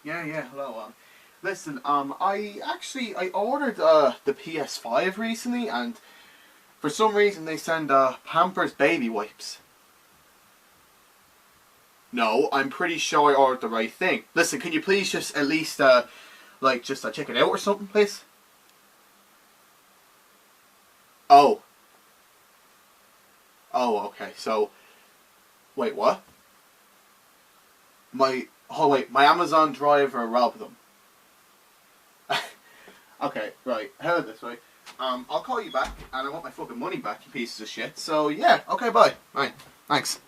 Yeah, hello. Listen, I ordered the PS5 recently, and for some reason they send Pampers baby wipes. No, I'm pretty sure I ordered the right thing. Listen, can you please just at least check it out or something, please? Oh. Oh, okay. So, wait, what? My Amazon driver robbed them. Okay, right. How about this, right? I'll call you back, and I want my fucking money back, you pieces of shit. So, yeah, okay, bye. Right, thanks.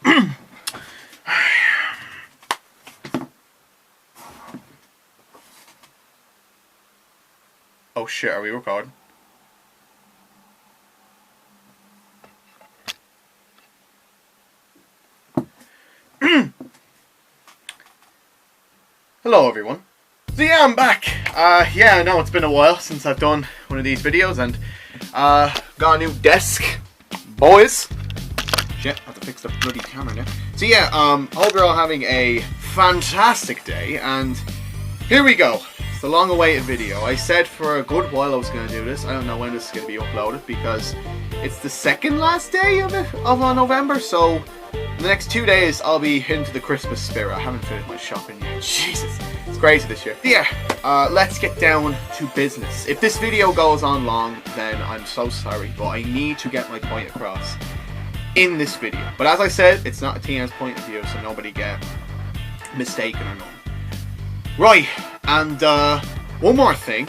Oh shit, are we recording? Hello everyone. So yeah, I'm back. Yeah, I know it's been a while since I've done one of these videos, and got a new desk, boys. Shit, I have to fix the bloody camera now. So yeah, hope you're all having a fantastic day, and here we go. It's the long-awaited video. I said for a good while I was going to do this. I don't know when this is going to be uploaded because it's the second last day of November, so in the next 2 days I'll be into the Christmas spirit. I haven't finished my shopping yet. Jesus, it's crazy this year. Yeah, let's get down to business. If this video goes on long, then I'm so sorry, but I need to get my point across in this video. But as I said, it's not a TN's point of view, so nobody get mistaken or nothing. Right, and one more thing.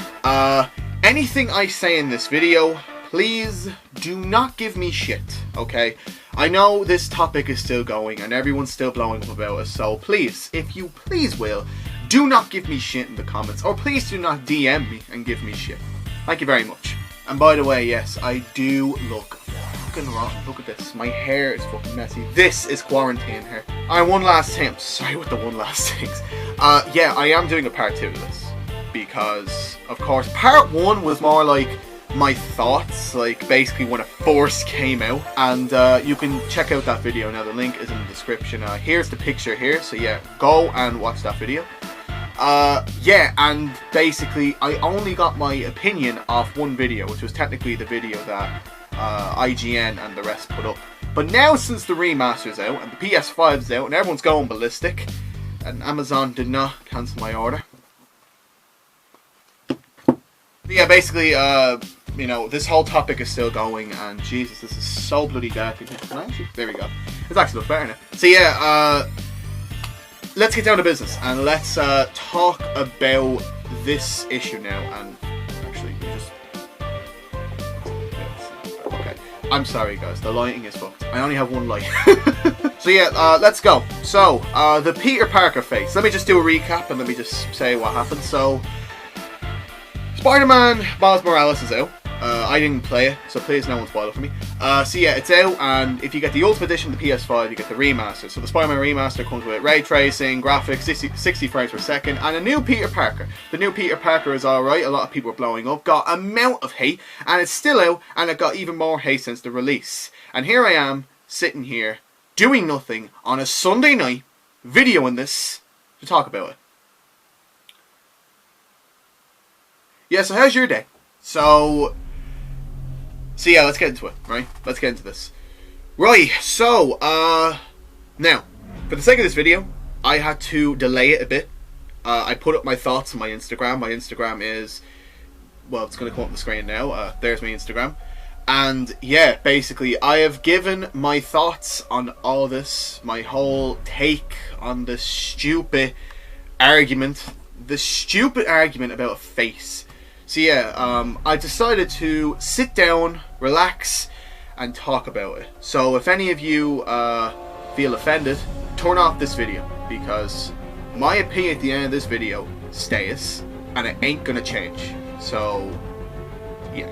Anything I say in this video, please do not give me shit, okay? I know this topic is still going and everyone's still blowing up about it, so please, if you please will, do not give me shit in the comments, or please do not DM me and give me shit. Thank you very much. And by the way, yes, I do look fucking rotten. Look at this. My hair is fucking messy. This is quarantine hair. Alright, one last thing. I'm sorry with the one last things. Yeah, I am doing a part 2 of this. Because, of course, part 1 was more like my thoughts, like basically when it first came out, and you can check out that video now. The link is in the description. Here's the picture here, so yeah, go and watch that video. Yeah, and basically I only got my opinion off one video, which was technically the video that IGN and the rest put up. But now since the remaster's out and the PS5's out and everyone's going ballistic, and Amazon did not cancel my order. But yeah, basically, you know, this whole topic is still going, and Jesus, this is so bloody dark. Can I actually? There we go. It's actually look better now. So yeah, let's get down to business, and let's talk about this issue now. And actually, just okay. I'm sorry, guys. The lighting is fucked. I only have one light. So yeah, let's go. So the Peter Parker face. Let me just do a recap, and let me just say what happened. So, Spider-Man Miles Morales is out. I didn't play it, so please no one spoil it for me. So yeah, it's out, and if you get the Ultimate Edition of the PS5, you get the remaster. So the Spider-Man remaster comes with ray tracing, graphics, 60 frames per second, and a new Peter Parker. The new Peter Parker is alright, a lot of people are blowing up, got a amount of hate, and it's still out, and it got even more hate since the release. And here I am, sitting here, doing nothing, on a Sunday night, videoing this, to talk about it. Yeah, so how's your day? So yeah, let's get into it, right? Let's get into this. Right, so, now, for the sake of this video, I had to delay it a bit. I put up my thoughts on my Instagram. My Instagram is, well, it's going to come up on the screen now. There's my Instagram. And, yeah, basically, I have given my thoughts on all this, my whole take on this stupid argument. The stupid argument about a face. So yeah, I decided to sit down, relax, and talk about it. So if any of you feel offended, turn off this video, because my opinion at the end of this video stays, and it ain't gonna change. So yeah,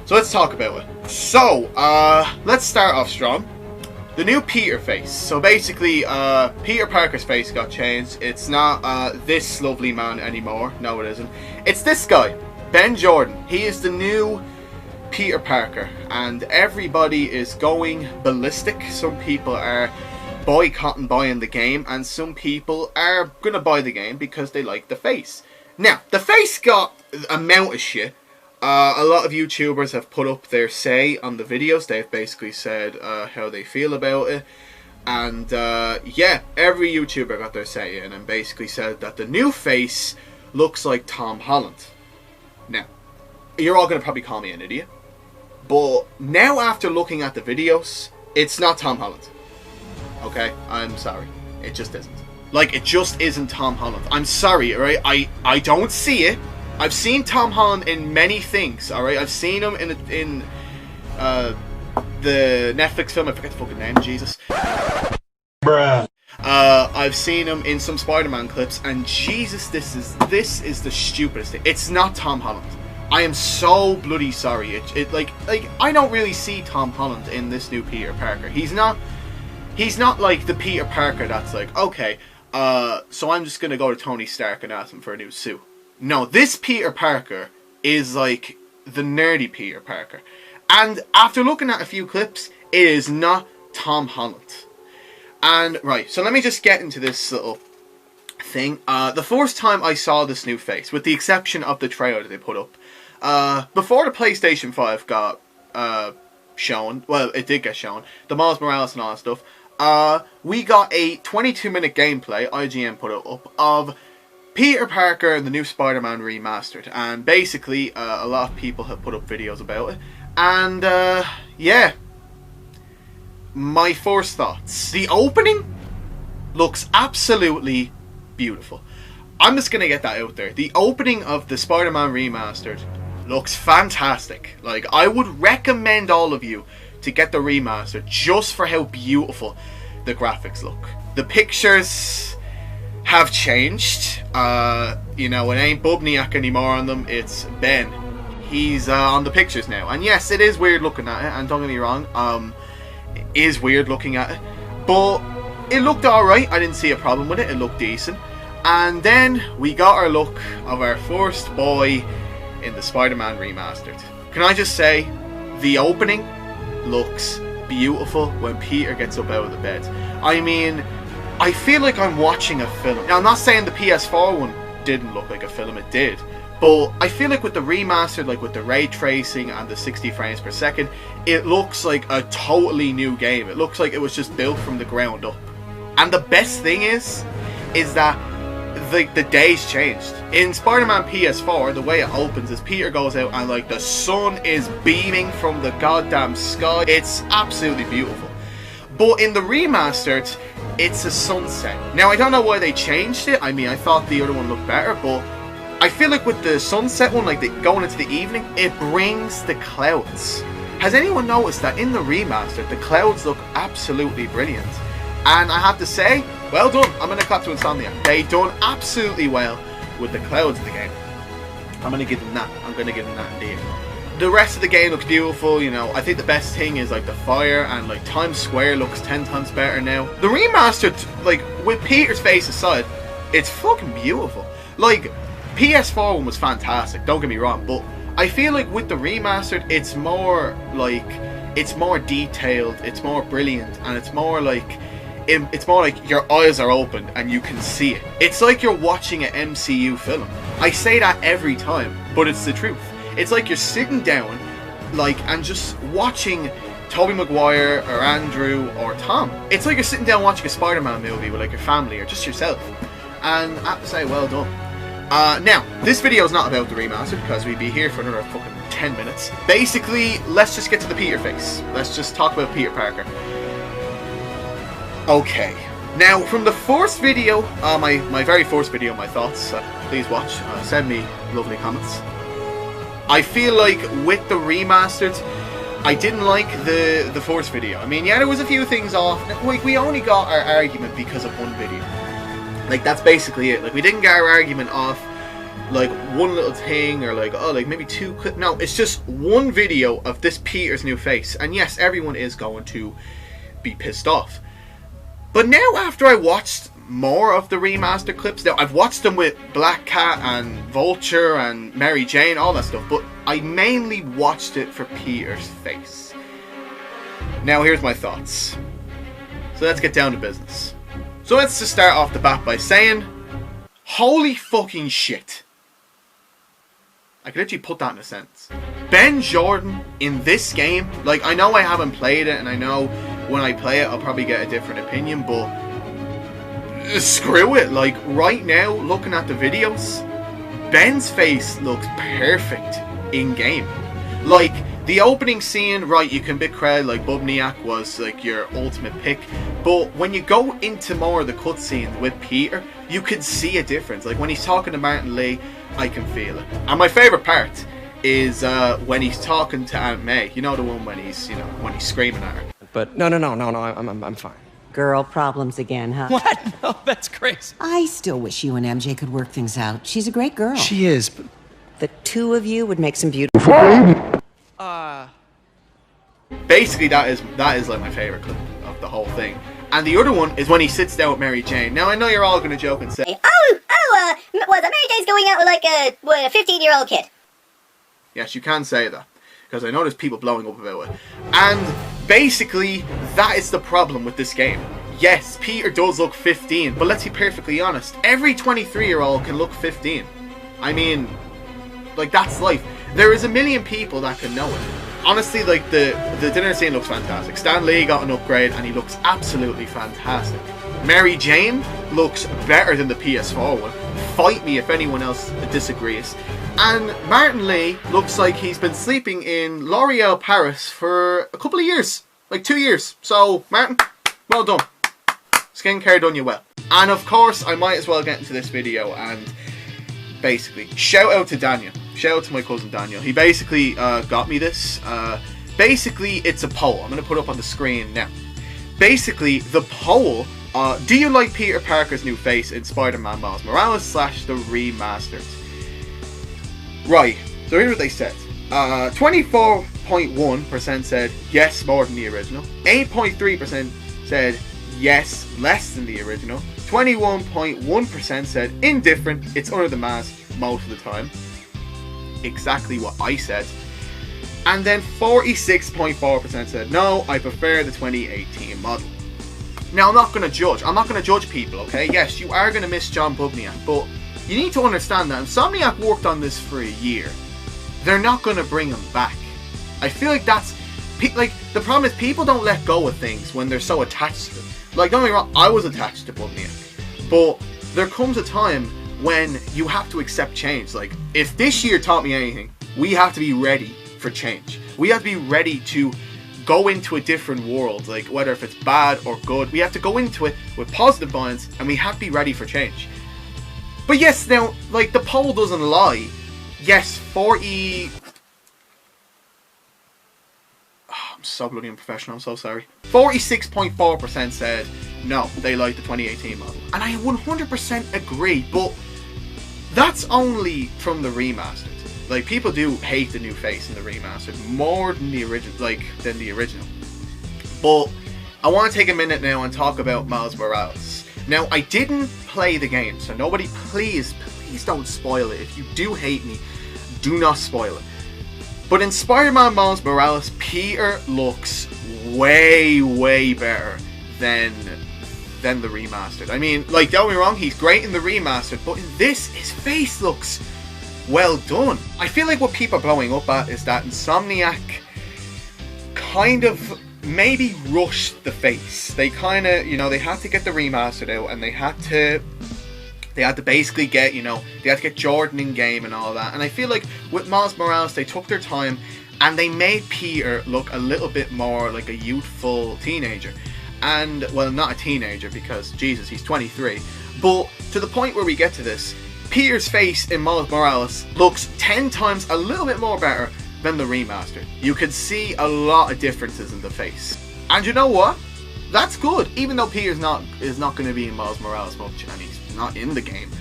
so let's talk about it. So let's start off strong. The new Peter face. So basically, Peter Parker's face got changed. It's not this lovely man anymore. No, it isn't. It's this guy, Ben Jordan. He is the new Peter Parker, and everybody is going ballistic. Some people are boycotting buying the game, and some people are going to buy the game because they like the face. Now, the face got a amount of shit. A lot of YouTubers have put up their say on the videos. They've basically said how they feel about it. And yeah, every YouTuber got their say in and basically said that the new face looks like Tom Holland. Now, you're all going to probably call me an idiot, but now after looking at the videos, it's not Tom Holland. Okay? I'm sorry. It just isn't. Like, it just isn't Tom Holland. I'm sorry, alright? I don't see it. I've seen Tom Holland in many things, alright? I've seen him in the Netflix film, I forget the fucking name, Jesus. Bruh. I've seen him in some Spider-Man clips, and Jesus, this is the stupidest thing. It's not Tom Holland. I am so bloody sorry. Like I don't really see Tom Holland in this new Peter Parker. He's not like the Peter Parker that's like, okay, so I'm just gonna go to Tony Stark and ask him for a new suit. No, this Peter Parker is like the nerdy Peter Parker. And after looking at a few clips, it is not Tom Holland. And, right, so let me just get into this little thing. The first time I saw this new face, with the exception of the trailer that they put up, before the PlayStation 5 got shown, well, it did get shown, the Miles Morales and all that stuff, we got a 22-minute gameplay, IGN put it up, of Peter Parker and the new Spider-Man Remastered. And basically, a lot of people have put up videos about it. And, yeah. My first thoughts. The opening looks absolutely beautiful. I'm just going to get that out there. The opening of the Spider-Man Remastered looks fantastic. Like, I would recommend all of you to get the Remastered just for how beautiful the graphics look. The pictures have changed. You know, it ain't Bubniak anymore on them, it's Ben. He's on the pictures now. And yes, it is weird looking at it, and don't get me wrong, it is weird looking at it. But it looked alright, I didn't see a problem with it, it looked decent. And then we got our look of our first boy in the Spider-Man Remastered. Can I just say, the opening looks beautiful when Peter gets up out of the bed. I mean, I feel like I'm watching a film. Now, I'm not saying the PS4 one didn't look like a film, it did. But I feel like with the Remastered, like with the ray tracing and the 60 frames per second, it looks like a totally new game. It looks like it was just built from the ground up. And the best thing is that the days changed. In Spider-Man PS4, the way it opens is Peter goes out and like the sun is beaming from the goddamn sky. It's absolutely beautiful. But in the Remastered, it's a sunset. Now, I don't know why they changed it. I mean, I thought the other one looked better, but I feel like with the sunset one, like going into the evening, it brings the clouds. Has anyone noticed that in the Remastered, the clouds look absolutely brilliant? And I have to say, well done. I'm going to clap to Insomnia. They done absolutely well with the clouds of the game. I'm going to give them that. I'm going to give them that indeed. The rest of the game looks beautiful, you know. I think the best thing is like the fire, and like Times Square looks 10 times better now. The Remastered, like with Peter's face aside, it's fucking beautiful. Like, PS4 one was fantastic, don't get me wrong, but I feel like with the Remastered, it's more like, it's more detailed, it's more brilliant, and it's more like your eyes are open and you can see it. It's like you're watching an MCU film. I say that every time, but it's the truth. It's like you're sitting down, like, and just watching Tobey Maguire or Andrew or Tom. It's like you're sitting down watching a Spider-Man movie with like your family or just yourself. And I have to say, well done. Now, this video is not about the Remastered because we'd be here for another fucking 10 minutes. Basically, let's just get to the Peter face. Let's just talk about Peter Parker. Okay. Now, from the first video, my very first video, my thoughts, please watch, send me lovely comments. I feel like with the Remastered, I didn't like the first video. I mean, yeah, there was a few things off. Like, we only got our argument because of one video. Like, that's basically it. Like, we didn't get our argument off, like, one little thing, or like, oh, like, maybe two clips. No, it's just one video of this Peter's new face. And yes, everyone is going to be pissed off. But now, after I watched more of the Remastered clips, now, I've watched them with Black Cat and Vulture and Mary Jane, all that stuff, but I mainly watched it for Peter's face. Now, here's my thoughts. So let's get down to business. So let's just start off the bat by saying, holy fucking shit. I could literally put that in a sentence. Ben Jordan in this game, like, I know I haven't played it, and I know when I play it I'll probably get a different opinion, but screw it. Like, right now, looking at the videos, Ben's face looks perfect in game. Like, the opening scene, right, you can bit credit, like Bubniak was like your ultimate pick, but when you go into more of the cutscenes with Peter, you can see a difference. Like when he's talking to Martin Lee, I can feel it. And my favourite part is when he's talking to Aunt May. You know, the one when he's, you know, when he's screaming at her. But no, I'm fine. Girl problems again, huh? What? No, that's crazy. I still wish you and MJ could work things out. She's a great girl. She is, but... The two of you would make some beautiful... Basically, that is like my favourite clip of the whole thing. And the other one is when he sits down with Mary Jane. Now, I know you're all going to joke and say, Mary Jane's going out with like a 15-year-old kid. Yes, you can say that, because I know there's people blowing up about it. And basically, that is the problem with this game. Yes, Peter does look 15, but let's be perfectly honest, every 23-year-old can look 15. I mean, like, that's life. There is a million people that can know it. Honestly, like, the dinner scene looks fantastic. Stan Lee got an upgrade, and he looks absolutely fantastic. Mary Jane looks better than the PS4 one. Fight me if anyone else disagrees. And Martin Lee looks like he's been sleeping in L'Oreal Paris for a couple of years. Like 2 years. So, Martin, well done. Skincare done you well. And of course, I might as well get into this video and basically shout out to Daniel. Shout out to my cousin Daniel. He basically got me this. Basically, it's a poll. I'm going to put it up on the screen now. Basically, the poll, do you like Peter Parker's new face in Spider-Man Miles Morales / the Remastered? Right, so here's what they said. 24.1% said yes, more than the original. 8.3% said yes, less than the original. 21.1% said indifferent, it's under the mask most of the time. Exactly what I said. And then 46.4% said no, I prefer the 2018 model. Now, I'm not going to judge. I'm not going to judge people, okay? Yes, you are going to miss John Bubniak, but you need to understand that Insomniac worked on this for a year. They're not going to bring him back. I feel like that's... Like, the problem is people don't let go of things when they're so attached to them. Like, don't get me wrong, I was attached to Bubniak. But there comes a time when you have to accept change. Like, if this year taught me anything, we have to be ready for change. We have to be ready to go into a different world. Like, whether if it's bad or good, we have to go into it with positive minds, and we have to be ready for change. But yes, now, like, the poll doesn't lie. Yes, 40... Oh, I'm so bloody unprofessional, I'm so sorry. 46.4% said no, they like the 2018 model. And I 100% agree, but that's only from the remastered. Like, people do hate the new face in the remastered more than the original, But I want to take a minute now and talk about Miles Morales. Now, I didn't play the game, so nobody, please don't spoil it. If you do hate me, do not spoil it. But in Spider-Man Miles Morales, Peter looks way better than the remastered. I mean, like, don't get me wrong, he's great in the remastered, but in this, his face looks well done. I feel like what people are blowing up at is that Insomniac kind of maybe rushed the face. They kind of, you know, they had to get the remastered out, and they had to basically get, you know, they had to get Jordan in game and all that. And I feel like with Miles Morales, they took their time and they made Peter look a little bit more like a youthful teenager. And, well, not a teenager, because, Jesus, he's 23. But to the point where we get to this, Peter's face in Miles Morales looks 10 times a little bit more better than the remastered. You can see a lot of differences in the face. And you know what? That's good, even though Peter's is not going to be in Miles Morales much, and he's not in the game.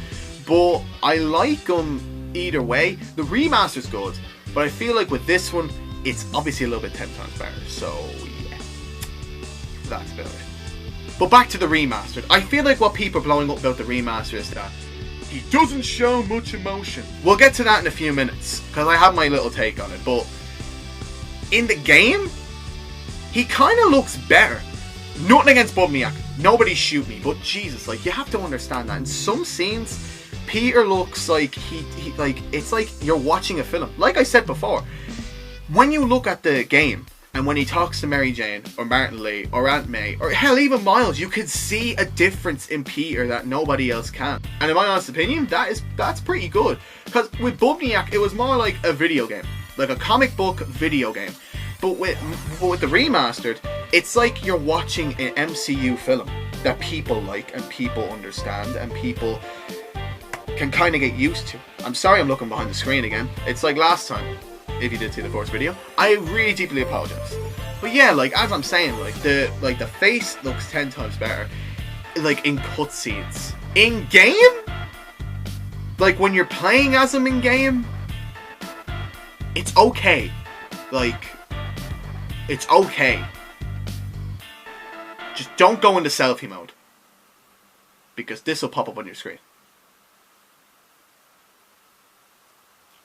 But I like him either way. The remaster's good, but I feel like with this one, it's obviously a little bit 10 times better. So, yeah. That's about it. But back to the remastered. I feel like what people are blowing up about the remaster is that he doesn't show much emotion. We'll get to that in a few minutes, because I have my little take on it. But in the game, he kind of looks better Nothing against Bubniak. Nobody shoot me. But Jesus, like, you have to understand that in some scenes, Peter looks like he like, it's like you're watching a film. Like I said before, when you look at the game and when he talks to Mary Jane or Martin Lee or Aunt May or hell even Miles, you can see a difference in Peter that nobody else can. And in my honest opinion, that's pretty good. Because with Bubniak, it was more like a video game, like a comic book video game. But with the remastered, it's like you're watching an MCU film that people like and people understand and people can kind of get used to. I'm sorry I'm looking behind the screen again. It's like last time, if you did see the first video. I really deeply apologize. But yeah, like as I'm saying, like the face looks 10 times better. Like in cutscenes. In game? Like when you're playing as him in game, it's okay. Like, it's okay. Just don't go into selfie mode. Because this will pop up on your screen.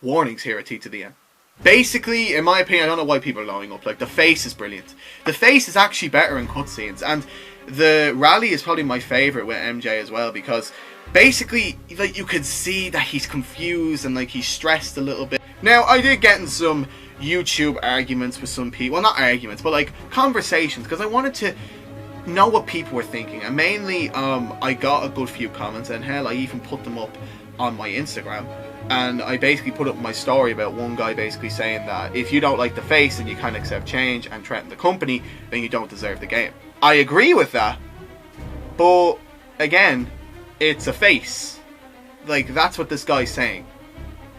Warnings here at T to the N. Basically, in my opinion, I don't know why people are blowing up. Like, the face is brilliant. The face is actually better in cutscenes. And the rally is probably my favourite with MJ as well. Because basically, like, you could see that he's confused and, like, he's stressed a little bit. Now, I did get in some YouTube arguments with some people. Well, not arguments, but, like, conversations. Because I wanted to know what people were thinking. And mainly, I got a good few comments. And hell, I even put them up on my Instagram. And I basically put up my story about one guy basically saying that if you don't like the face and you can't accept change and threaten the company, then you don't deserve the game. I agree with that, but again, it's a face. Like, that's what this guy's saying.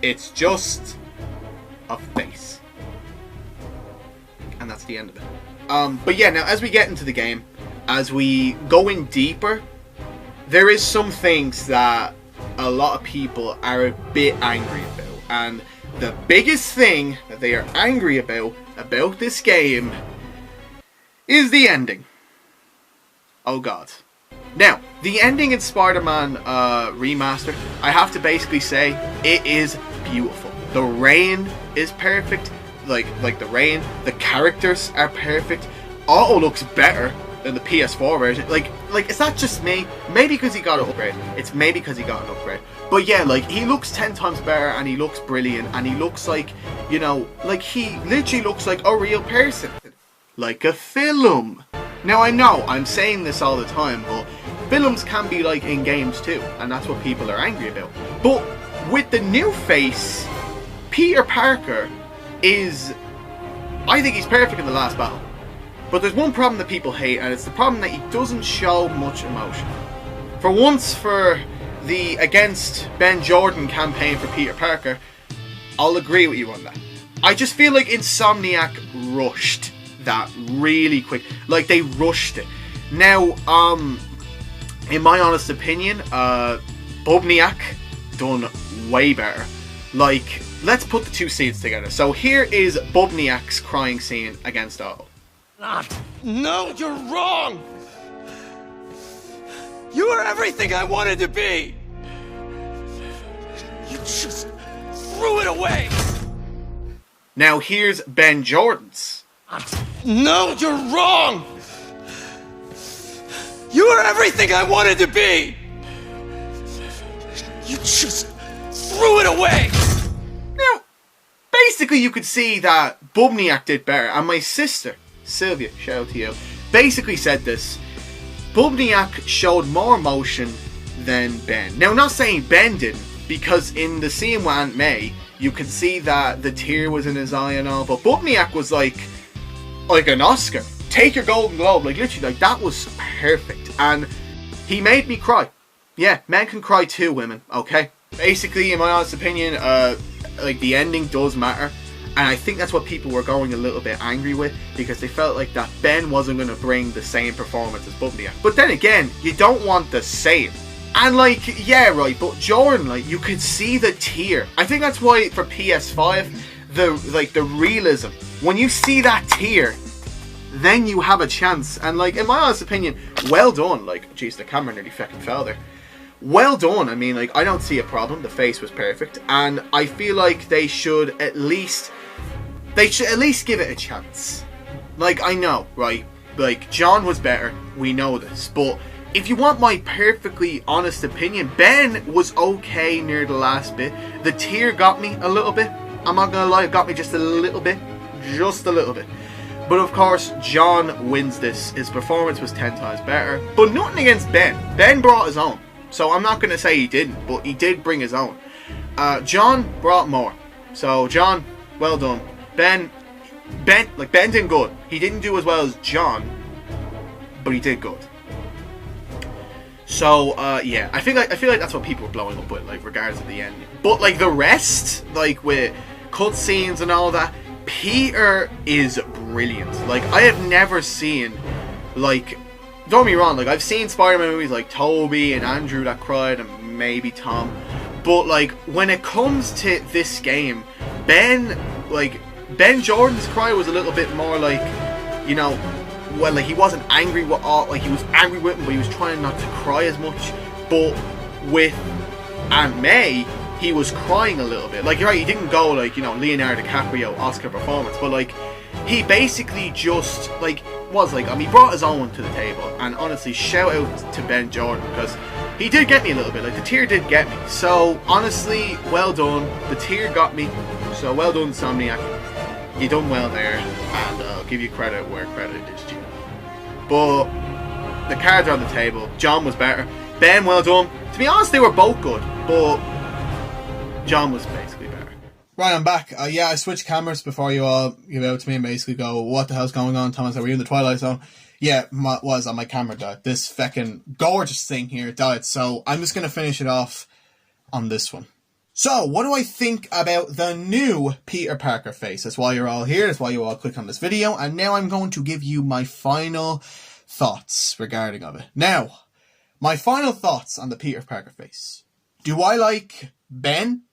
It's just a face. And that's the end of it. But yeah, now as we get into the game, as we go in deeper, there is some things that a lot of people are a bit angry about, and the biggest thing that they are angry about this game is the ending. Oh god. Now, the ending in Spider-Man Remastered, I have to basically say, it is beautiful. The rain is perfect, like the rain, the characters are perfect, Otto looks better than the PS4 version. Like, it's not just me. Maybe because he got an upgrade. It's maybe because he got an upgrade. But yeah, like, he looks 10 times better and he looks brilliant and he looks like, you know, like he literally looks like a real person. Like a film. Now, I know I'm saying this all the time, but films can be like in games too, and that's what people are angry about. But with the new face, Peter Parker is, I think he's perfect in the last battle. But there's one problem that people hate, and it's the problem that he doesn't show much emotion. For once, for the Against Ben Jordan campaign for Peter Parker, I'll agree with you on that. I just feel like Insomniac rushed that really quick. Like, they rushed it. Now, in my honest opinion, Bubniak done way better. Like, let's put the two scenes together. So here is Bubniak's crying scene against Otto. No, you're wrong! You are everything I wanted to be! You just threw it away! Now here's Ben Jordan's. No, you're wrong! You are everything I wanted to be! You just threw it away! Now, basically you could see that Bubniak did better, and my sister, Sylvia, shout out to you, basically said this. Bubniak showed more emotion than Ben. Now, I'm not saying Ben didn't, because in the scene with Aunt May, you could see that the tear was in his eye and all, but Bubniak was like an Oscar. Take your Golden Globe, like literally, like that was perfect, and he made me cry. Yeah, men can cry too, women, okay? Basically, in my honest opinion, like the ending does matter. And I think that's what people were going a little bit angry with, because they felt like that Ben wasn't going to bring the same performance as Bubniak. But then again, you don't want the same. And like, yeah, right, but Jordan, like, you could see the tear. I think that's why for PS5, the realism, when you see that tear, then you have a chance. And like, in my honest opinion, well done. Like, jeez, the camera nearly fucking fell there. Well done. I mean, like, I don't see a problem. The face was perfect. And I feel like they should at least give it a chance. Like, I know, right? like, John was better, we know this, but if you want my perfectly honest opinion, Ben was okay near the last bit. The tear got me a little bit. I'm not gonna lie, it got me just a little bit. Just a little bit. But of course, John wins this. His performance was 10 times better. But nothing against Ben. Ben brought his own. So I'm not gonna say he didn't, but he did bring his own. John brought more. So John, well done. Ben did good. He didn't do as well as John, but he did good. So yeah, I feel like that's what people were blowing up with, like, regards to the end. But like the rest, like with cutscenes and all that, Peter is brilliant. Like, I have never seen, like, don't get me wrong, like, I've seen Spider-Man movies like Tobey and Andrew that cried, and maybe Tom, but like when it comes to this game, Ben Jordan's cry was a little bit more like, you know, well, like, he wasn't angry with all, like, he was angry with him, but he was trying not to cry as much. But with Aunt May, he was crying a little bit. Like, you're right, he didn't go like, you know, Leonardo DiCaprio Oscar performance, but like, he basically just, like, was like, he brought his own to the table. And honestly, shout out to Ben Jordan, because he did get me a little bit. Like, the tear did get me. So honestly, well done. The tear got me. So well done, Insomniac. You done well there, and I'll give you credit where credit is due. But the cards are on the table. John was better. Ben, well done. To be honest, they were both good, but John was basically better. Right, I'm back. Yeah, I switched cameras before you all give out to me and basically go, what the hell's going on, Thomas? Are we in the Twilight Zone? Yeah, my camera died. This feckin' gorgeous thing here died, so I'm just going to finish it off on this one. So, what do I think about the new Peter Parker face? That's why you're all here, that's why you all click on this video, and now I'm going to give you my final thoughts regarding of it. Now, my final thoughts on the Peter Parker face. Do I like Ben,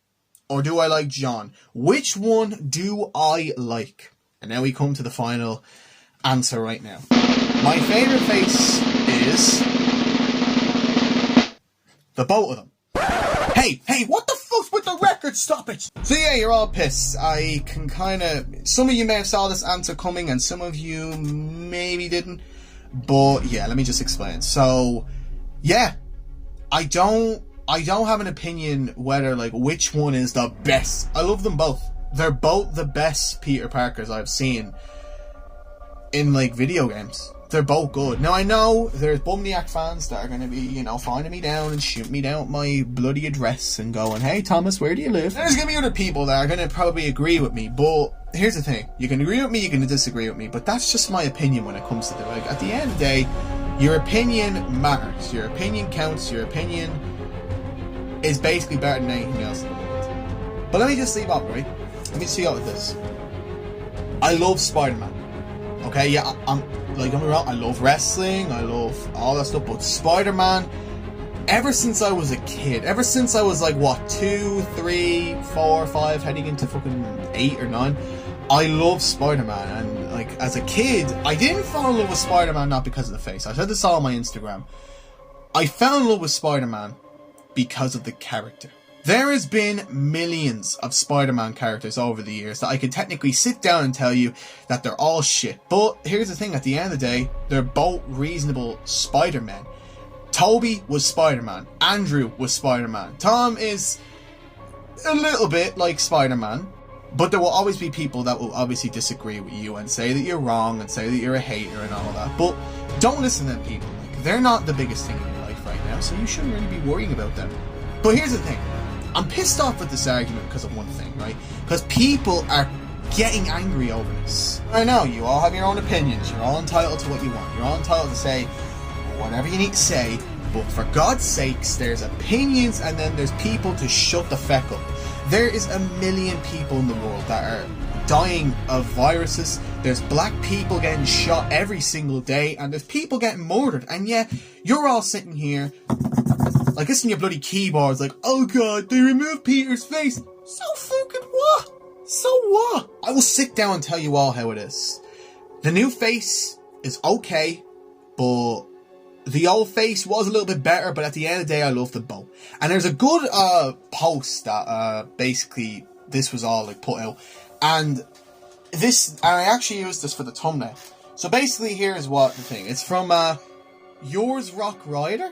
or do I like John? Which one do I like? And now we come to the final answer right now. My favourite face is the both of them. Hey, what the fuck's with the record? Stop it! So yeah, you're all pissed. I can some of you may have saw this answer coming and some of you maybe didn't. But yeah, let me just explain. So, yeah, I don't have an opinion whether, like, which one is the best. I love them both. They're both the best Peter Parkers I've seen in, like, video games. They're both good. Now, I know there's Bumniac fans that are going to be, you know, finding me down and shooting me down with my bloody address and going, hey, Thomas, where do you live? There's going to be other people that are going to probably agree with me, but here's the thing. You can agree with me, you can disagree with me, but that's just my opinion when it comes to like, at the end of the day, your opinion matters. Your opinion counts. Your opinion is basically better than anything else in the world. But let me just leave up, right? Let me see out with this. I love Spider-Man. Okay, yeah, I'm like, don't get me wrong, I love wrestling, I love all that stuff, but Spider-Man, ever since I was a kid, ever since I was like, what, 2, 3, 4, 5, heading into fucking 8 or 9, I love Spider-Man, and like, as a kid, I didn't fall in love with Spider-Man not because of the face. I said this all on my Instagram. I fell in love with Spider-Man because of the character. There has been millions of Spider-Man characters over the years that I could technically sit down and tell you that they're all shit. But here's the thing, at the end of the day, they're both reasonable Spider-Men. Tobey was Spider-Man. Andrew was Spider-Man. Tom is a little bit like Spider-Man. But there will always be people that will obviously disagree with you and say that you're wrong and say that you're a hater and all that. But don't listen to them people. Like, they're not the biggest thing in your life right now, so you shouldn't really be worrying about them. But here's the thing. I'm pissed off with this argument because of one thing, right? Because people are getting angry over this. I know, you all have your own opinions. You're all entitled to what you want. You're all entitled to say whatever you need to say. But for God's sakes, there's opinions and then there's people to shut the feck up. There is a million people in the world that are dying of viruses. There's black people getting shot every single day. And there's people getting murdered. And yet, you're all sitting here like, this in your bloody keyboards, like, oh god, they removed Peter's face. So fucking what? So what? I will sit down and tell you all how it is. The new face is okay, but the old face was a little bit better, but at the end of the day, I love them both. And there's a good post that basically this was all like put out. And I actually used this for the thumbnail. So basically, here's what the thing. It's from Yours Rock Rider.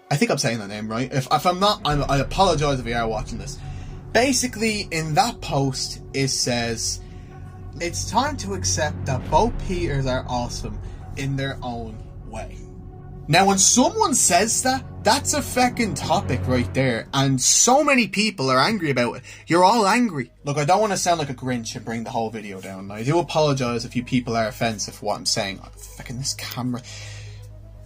I think I'm saying that name right. If I'm not, I apologize if you are watching this. Basically, in that post, it says, it's time to accept that both Peters are awesome in their own way. Now, when someone says that, that's a fucking topic right there. And so many people are angry about it. You're all angry. Look, I don't want to sound like a Grinch and bring the whole video down. I do apologise if you people are offensive for what I'm saying. Oh, fucking this camera.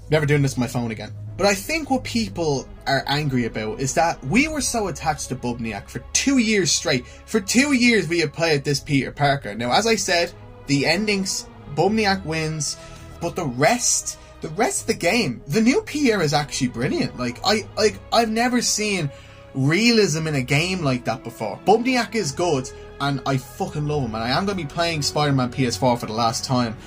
Never doing this with my phone again. But I think what people are angry about is that we were so attached to Bubniak for 2 years straight. For 2 years we have played this Peter Parker. Now, as I said, the endings, Bubniak wins, but the rest of the game, the new Peter is actually brilliant. I've never seen realism in a game like that before. Bubniak is good, and I fucking love him. And I am going to be playing Spider-Man PS4 for the last time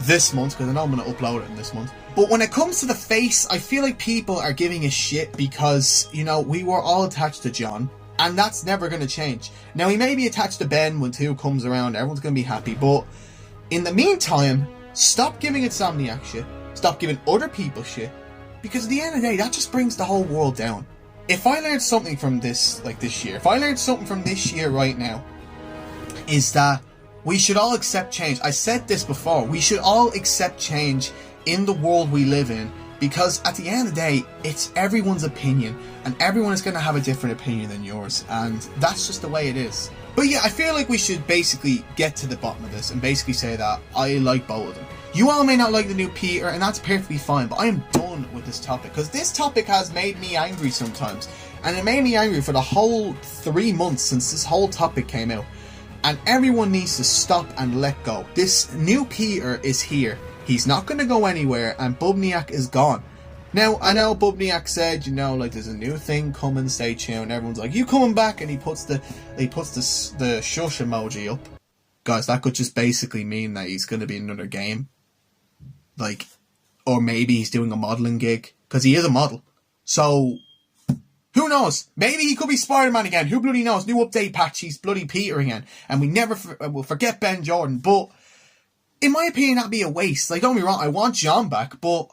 this month, because I know I'm going to upload it in this month. But when it comes to the face, I feel like people are giving a shit because, you know, we were all attached to John, and that's never going to change. Now, he may be attached to Ben when 2 comes around, everyone's going to be happy, but in the meantime, stop giving Insomniac shit, stop giving other people shit, because at the end of the day, that just brings the whole world down. If I learned something from this year, if I learned something from this year right now, is that we should all accept change. I said this before, we should all accept change in the world we live in, because at the end of the day, it's everyone's opinion, and everyone is going to have a different opinion than yours, and that's just the way it is. But yeah, I feel like we should basically get to the bottom of this and basically say that I like both of them. You all may not like the new Peter, and that's perfectly fine, but I am done with this topic, because this topic has made me angry sometimes, and it made me angry for the whole 3 months since this whole topic came out, and everyone needs to stop and let go. This new Peter is here. He's not going to go anywhere, and Bubniak is gone. Now, I know Bubniak said, you know, like, there's a new thing coming, stay tuned. Everyone's like, you coming back? And he puts the shush emoji up. Guys, that could just basically mean that he's going to be in another game. Like, or maybe he's doing a modelling gig, because he is a model. So, who knows? Maybe he could be Spider-Man again. Who bloody knows? New update patch, he's bloody Peter again. And we never will forget Ben Jordan, but in my opinion, that'd be a waste. Like, don't be wrong, I want John back, but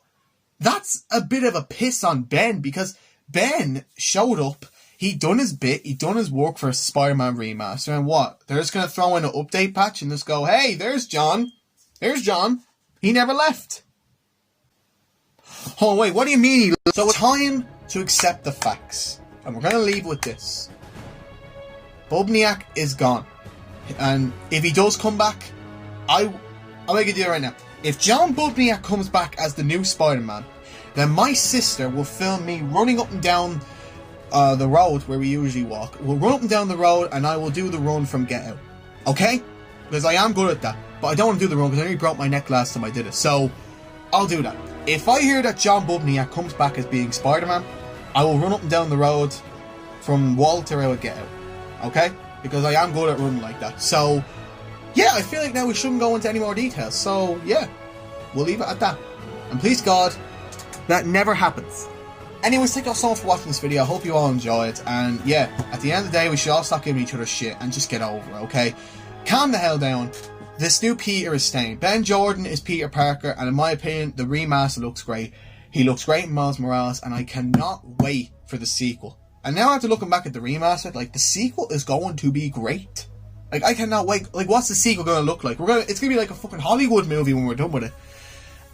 that's a bit of a piss on Ben, because Ben showed up, he done his bit, he done his work for Spider-Man Remaster, and what? They're just going to throw in an update patch and just go, hey, there's John. There's John. He never left. Oh, wait, what do you mean? So it's time to accept the facts. And we're going to leave with this. Bubniak is gone. And if he does come back, I'll make a deal right now. If John Bubniak comes back as the new Spider-Man, then my sister will film me running up and down the road where we usually walk. We'll run up and down the road, and I will do the run from Get Out. Okay? Because I am good at that. But I don't want to do the run because I nearly broke my neck last time I did it. So, I'll do that. If I hear that John Bubniak comes back as being Spider-Man, I will run up and down the road from Walter out at Get Out. Okay? Because I am good at running like that. So, yeah, I feel like now we shouldn't go into any more details. So, yeah, we'll leave it at that. And please God, that never happens. Anyways, thank you all so much for watching this video. I hope you all enjoyed. And yeah, at the end of the day, we should all stop giving each other shit and just get over it, okay? Calm the hell down. This new Peter is staying. Ben Jordan is Peter Parker, and in my opinion, the remaster looks great. He looks great in Miles Morales, and I cannot wait for the sequel. And now after looking back at the remaster, like, the sequel is going to be great. Like, I cannot wait. Like, what's the sequel going to look like? It's going to be like a fucking Hollywood movie when we're done with it.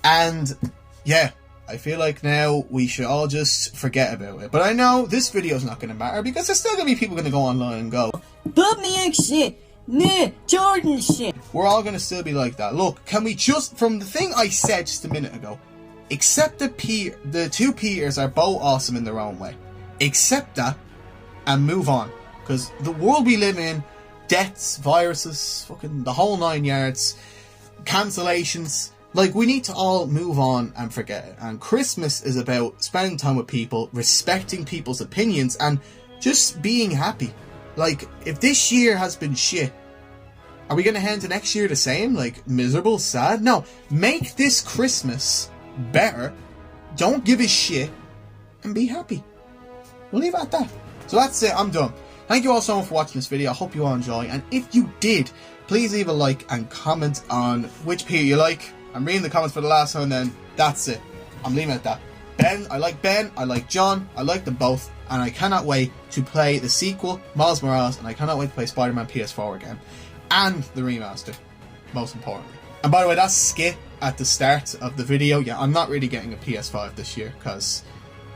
And, yeah, I feel like now we should all just forget about it. But I know this video's not going to matter, because there's still going to be people going to go online and go, Bubniak shit! Nah, Jordan shit! We're all going to still be like that. Look, can we just, from the thing I said just a minute ago, accept that the two Peters are both awesome in their own way. Accept that and move on. Because the world we live in, deaths, viruses, fucking the whole 9 yards, cancellations, like, we need to all move on and forget it. And Christmas is about spending time with people, respecting people's opinions, and just being happy. Like, if this year has been shit, are we going to head into next year the same? Like, miserable, sad? No. Make this Christmas better. Don't give a shit. And be happy. We'll leave it at that. So that's it. I'm done. Thank you all so much for watching this video. I hope you all enjoy, and if you did, please leave a like and comment on which Peter you like. I'm reading the comments for the last one, then that's it. I'm leaving it at that. Ben, I like John, I like them both, and I cannot wait to play the sequel, Miles Morales, and I cannot wait to play Spider-Man PS4 again. And the remaster, most importantly. And by the way, that skit at the start of the video, yeah, I'm not really getting a PS5 this year, because,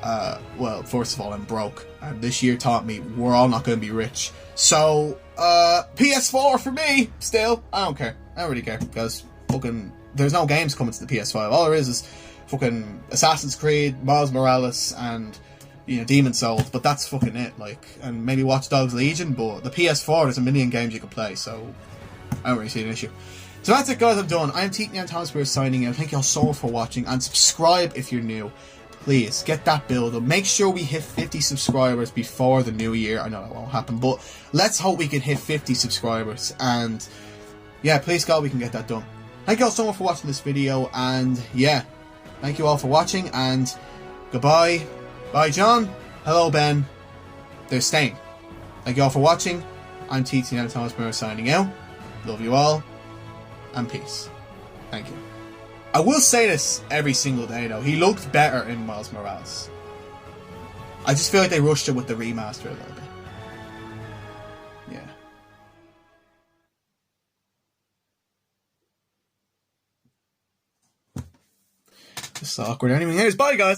well, first of all, I'm broke, and this year taught me we're all not going to be rich. So, PS4 for me, still, I don't care. I don't really care, because fucking, there's no games coming to the PS5. All there is fucking Assassin's Creed, Miles Morales, and, you know, Demon's Souls, but that's fucking it, like, and maybe Watch Dogs Legion, but the PS4, there's a million games you can play, so I don't really see an issue. So that's it, guys, I'm done. I'm Teton Thomas Spears signing out. Thank you all so much for watching, and subscribe if you're new. Please, get that build up. Make sure we hit 50 subscribers before the new year. I know that won't happen, but let's hope we can hit 50 subscribers, and yeah, please God, we can get that done. Thank you all so much for watching this video, and yeah, thank you all for watching, and goodbye. Bye, John. Hello, Ben. They're staying. Thank you all for watching. I'm Teton Thomas Spears signing out. Love you all, and peace. Thank you. I will say this every single day, though. He looked better in Miles Morales. I just feel like they rushed it with the remaster a little bit. Yeah. This is awkward. Anyway, here's bye, guys.